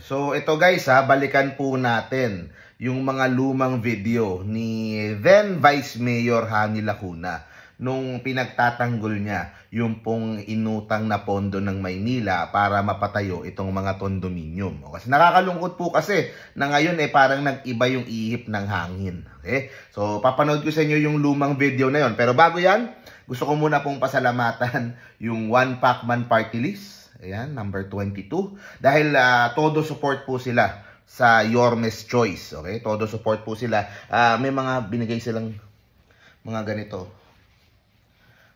So ito guys balikan po natin yung mga lumang video ni then Vice Mayor Hani Lacuna nung pinagtatanggol niya yung pong inutang na pondo ng Maynila para mapatayo itong mga condominium. Kasi nakakalungkot po kasi na ngayon parang nag-iba yung ihip ng hangin. Okay? So papanood ko sa inyo yung lumang video na yon. Pero bago yan, gusto ko muna pong pasalamatan yung One Pacman Party List. Ayan, number 22. Dahil todo support po sila sa Yorme's Choice. Okay? Todo support po sila. May mga binigay silang mga ganito.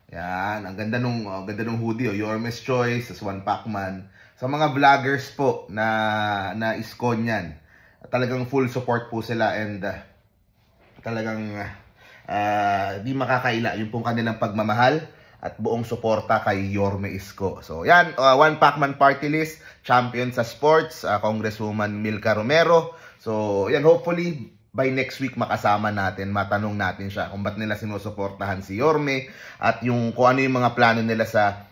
Yan, ang ganda nung hoodie, Yorme's Choice, as One Pacman. Sa mga vloggers po na iskon yan, talagang full support po sila and talagang di makakaila yung pong kanilang pagmamahal at buong suporta kay Yorme Isko. So yan, One Pacman Party List, champion sa sports, Congresswoman Milka Romero. So yan, hopefully by next week makasama natin, matanong natin siya kung ba't nila sinusuportahan si Yorme at kung ano yung mga plano nila sa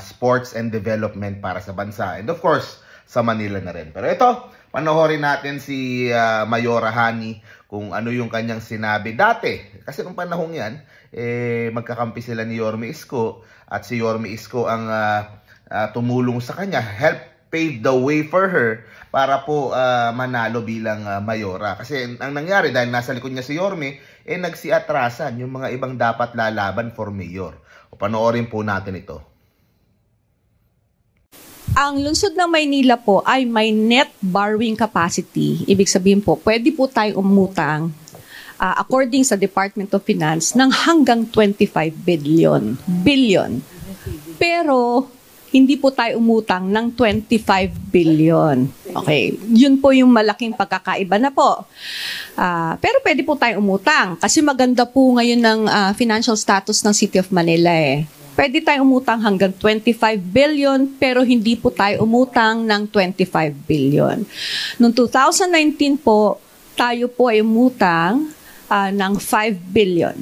sports and development para sa bansa. And of course, sa Manila na rin. Pero ito, panoorin natin si Mayora Hani kung ano yung kanyang sinabi dati. Kasi nung panahong yan, magkakampi sila ni Yorme Isko at si Yorme Isko ang tumulong sa kanya, help pave the way for her para po manalo bilang mayora. Kasi ang nangyari dahil nasa likod niya si Yorme, nagsiatrasan yung mga ibang dapat lalaban for mayor. O panoorin po natin ito. Ang lungsod ng Maynila po ay may net borrowing capacity. Ibig sabihin po, pwede po tayo umutang according sa Department of Finance ng hanggang 25 billion. Pero hindi po tayo umutang ng 25 billion. Okay, yun po yung malaking pagkakaiba na po. Pero pwede po tayo umutang kasi maganda po ngayon ng financial status ng City of Manila Pwede tayo umutang hanggang 25 billion pero hindi po tayo umutang ng 25 billion. Noong 2019 po, tayo po ay umutang ng 5 billion.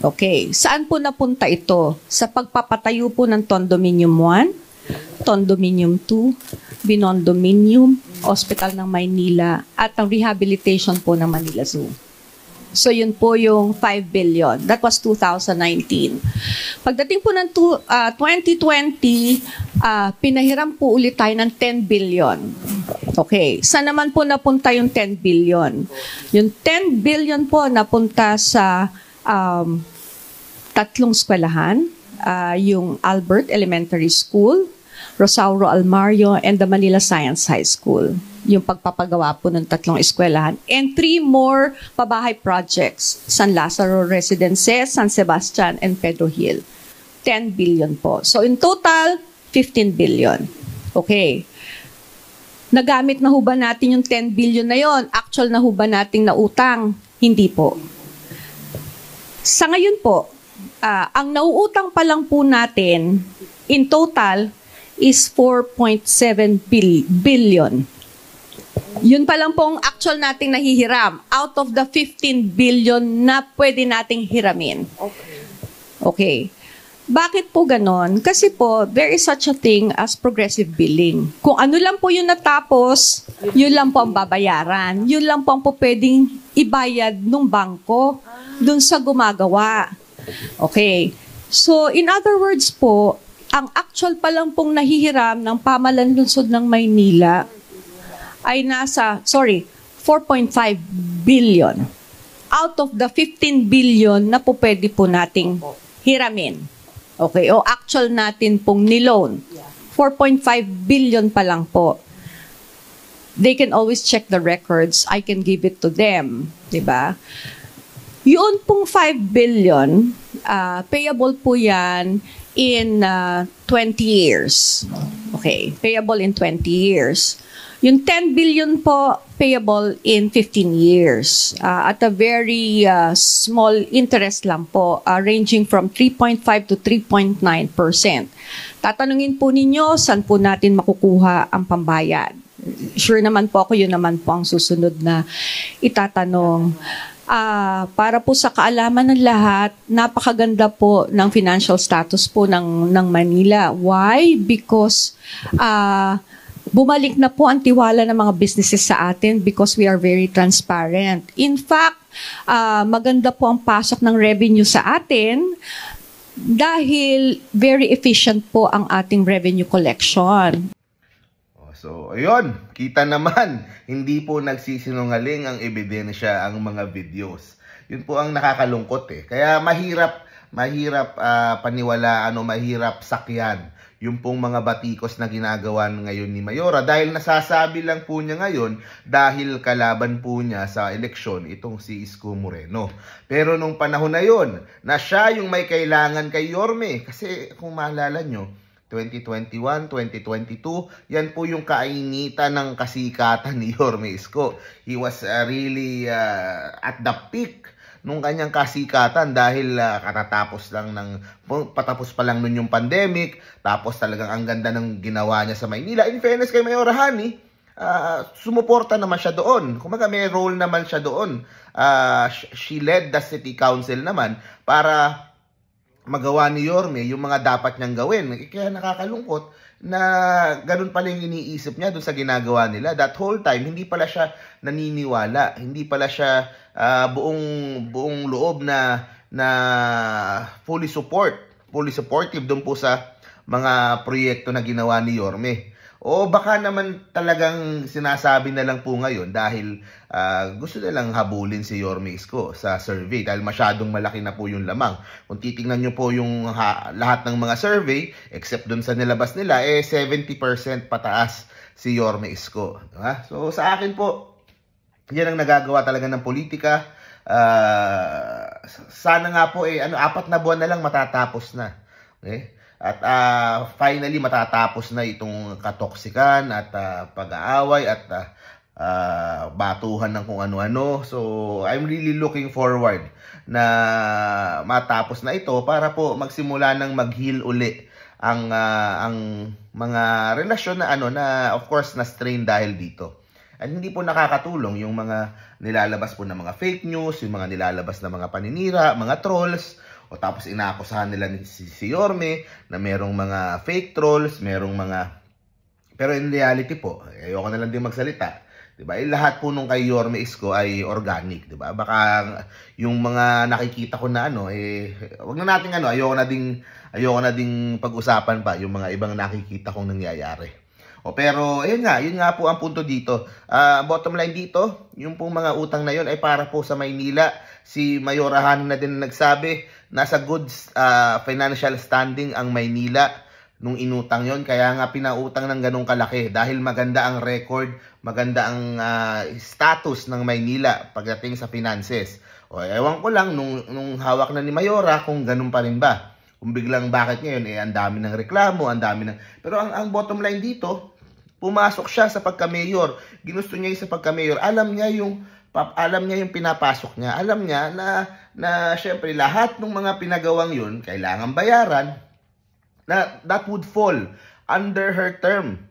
Okay, saan po napunta ito? Sa pagpapatayo po ng Condominium 1, Condominium 2, Binondominium, Hospital ng Maynila, at ang rehabilitation po ng Manila Zoo. So, yun po yung 5 billion. That was 2019. Pagdating po ng 2020, pinahiram po ulit tayo ng 10 billion. Okay. Saan naman po napunta yung 10 billion? Yung 10 billion po napunta sa tatlong eskwelahan. Yung Albert Elementary School, Rosauro Almario, and the Manila Science High School. Yung pagpapagawa po ng tatlong eskwelahan. And 3 more pabahay projects. San Lazaro Residences, San Sebastian, and Pedro Hill. 10 billion po. So in total, 15 billion. Okay. Nagamit na ho ba natin yung 10 billion na yon? Actual na ho ba nating nautang? Hindi po. Sa ngayon po, ang nauutang pa lang po natin, in total, is 4.7 billion. Yun pa lang pong actual nating nahihiram out of the 15 billion na pwede nating hiramin. Okay. Bakit po ganon? Kasi po, there is such a thing as progressive billing. Kung ano lang po yung natapos, yun lang po ang babayaran. Yun lang po ang po pwedeng ibayad ng bangko dun sa gumagawa. Okay. So, in other words po, ang actual pa lang pong nahihiram ng pamahalaan lungsod ng Maynila ay nasa, 4.5 billion. Out of the 15 billion na po pwede po nating hiramin. Okay, o actual natin pong niloan. 4.5 billion pa lang po. They can always check the records. I can give it to them. Diba? Yun pong 5 billion, payable po yan in 20 years. Okay, payable in 20 years. Yung 10 billion po, payable in 15 years. At a very small interest lang po, ranging from 3.5 to 3.9%. Tatanungin po ninyo, saan po natin makukuha ang pambayad? Sure naman po ako, yun naman po ang susunod na itatanong. Para po sa kaalaman ng lahat, napakaganda po ng financial status po ng Manila. Why? Because bumalik na po ang tiwala ng mga businesses sa atin because we are very transparent. In fact, maganda po ang pasok ng revenue sa atin dahil very efficient po ang ating revenue collection. So, ayun, kita naman, hindi po nagsisinungaling ang ebidensya ang mga videos. Yun po ang nakakalungkot eh. Kaya mahirap paniwalaan o mahirap sakyan yung pong mga batikos na ginagawa ngayon ni Mayora dahil nasasabi lang po niya ngayon dahil kalaban po niya sa eleksyon itong si Isko Moreno. Pero nung panahon na yon na siya yung may kailangan kay Yorme, kasi kung maalala nyo, 2021, 2022, yan po yung kainitan ng kasikatan ni Yorme Isko. He was really at the peak nung kanyang kasikatan dahil patapos pa lang nun yung pandemic, tapos talagang ang ganda ng ginawa niya sa Maynila. In fairness kay Mayora Hani, sumuporta naman siya doon. Kumaga may role naman siya doon. She led the city council naman para magawa ni Yorme yung mga dapat niyang gawin. Kaya nakakalungkot na ganun pala yung iniisip niya doon sa ginagawa nila. That whole time, hindi pala siya naniniwala. Hindi pala siya buong loob na fully supportive doon po sa mga proyekto na ginawa ni Yorme. O baka naman talagang sinasabi na lang po ngayon dahil gusto na lang habulin si Yorme Isko sa survey dahil masyadong malaki na po yung lamang. Kung titingnan nyo po yung lahat ng mga survey, except dun sa nilabas nila, 70% pataas si Yorme Isko. Diba? So sa akin po, yan ang nagagawa talaga ng politika. Sana nga po 4 na buwan na lang matatapos na. Okay? At finally matatapos na itong katoksikan at pag-aaway at batuhan ng kung ano-ano. So I'm really looking forward na matapos na ito para po magsimula ng mag-heal uli ang mga relasyon na of course na strain dahil dito. At hindi po nakakatulong yung mga nilalabas po ng mga fake news, yung mga nilalabas na mga paninira, mga trolls. O tapos inaakusahan nila si Yorme na merong mga fake trolls, merong mga... Pero in reality po, ayoko na lang din magsalita. Diba? Lahat po nung kay Yorme Isko ay organic. Diba? Baka yung mga nakikita ko na wag na natin ayoko na ding pag-usapan pa yung mga ibang nakikita kong nangyayari. Pero yun nga po ang punto dito. Bottom line dito, yung pong mga utang na yun ay para po sa Maynila. Si Mayora Hani na din nagsabi, nasa good financial standing ang Maynila nung inutang yon, kaya nga pinautang ng ganong kalaki dahil maganda ang record, maganda ang status ng Maynila pagdating sa finances. Ewan ko lang nung hawak na ni Mayora kung ganun pa rin ba. Kung biglang bakit ngayon ang dami ng reklamo, ang dami ng... Pero ang bottom line dito, pumasok siya sa pagka-mayor. Ginusto niya yung sa pagka-mayor. Alam niya yung pinapasok niya. Alam niya na syempre lahat ng mga pinagawang yun, kailangan bayaran, na that would fall under her term.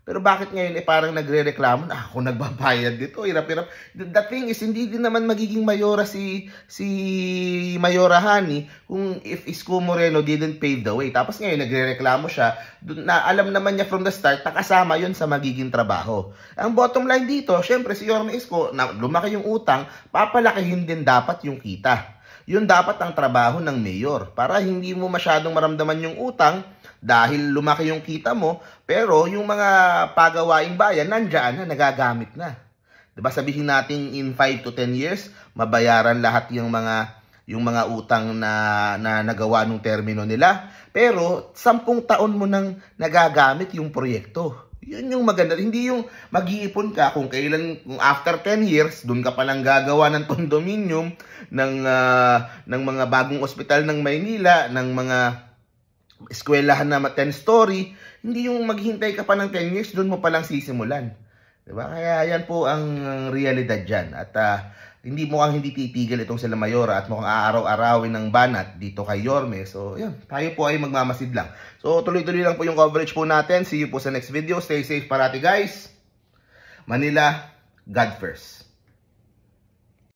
Pero bakit ngayon parang nagre-reklamo na ako nagbabayad dito, hirap-hirap. The thing is, hindi din naman magiging mayora si Mayora Hani kung if Isko Moreno didn't pave the way. Tapos ngayon nagre-reklamo siya, na alam naman niya from the start, nakasama yun sa magiging trabaho. Ang bottom line dito, syempre si Yorme Isko, na lumaki yung utang, papalakihin din dapat yung kita. Yun dapat ang trabaho ng mayor para hindi mo masyadong maramdaman yung utang dahil lumaki yung kita mo, pero yung mga pagawaing bayan nandiyan na, nagagamit na. Diba sabihin natin in 5 to 10 years mabayaran lahat yung mga utang na nagawa nung termino nila, pero 10 taon mo nang nagagamit yung proyekto. Yun yung maganda. Hindi yung mag-iipon ka kung after 10 years, dun ka palang gagawa ng condominium, ng mga bagong ospital ng Maynila, ng mga eskwelahan na 10-story. Hindi yung maghintay ka pa ng 10 years, dun mo palang sisimulan. Diba? Kaya yan po ang realidad dyan. At mukhang hindi titigil itong sila Mayora at mukhang aaraw-arawin ng banat dito kay Yorme. So, yun. Tayo po ay magmamasid lang. So, tuloy-tuloy lang po yung coverage po natin. See you po sa next video. Stay safe parati, guys. Manila, God first.